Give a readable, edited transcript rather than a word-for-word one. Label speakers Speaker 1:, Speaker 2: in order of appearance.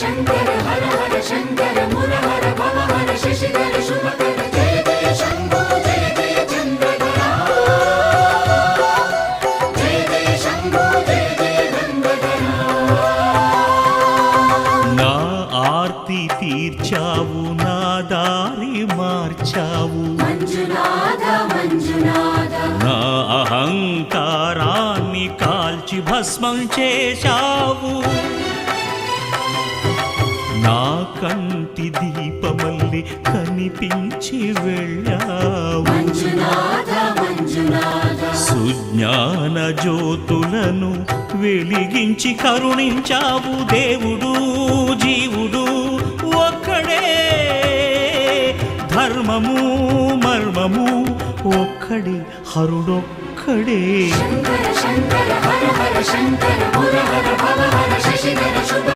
Speaker 1: शंकर हर हर शंकर मुरहर भवहर शशिधर शुभकर जय जय शंभो जय जय चंद्रधरा जय जय शंभो जय जय गंगाधरा
Speaker 2: నా ఆర్తి తీర్చావు నా దారి మార్చావు
Speaker 1: मंजुनाथ मंजुनाथ
Speaker 2: నా అహంకారాన్ని కాల్చి భస్మం చేశావు నా కంటి దీపమల్లి కనిపించి వెళ్ళావు
Speaker 1: मंजुनाथ मंजुनाथ
Speaker 2: సుజ్ఞాన జ్యోతులను వెలిగించి కరుణించావు దేవుడు జీవుడు ఒక్కడే ధర్మము మర్మము ఒక్కడే హరుడొక్కడే
Speaker 1: शंकर शंकर हर हर शंकर मुरहर भवहर शशिधर शुभ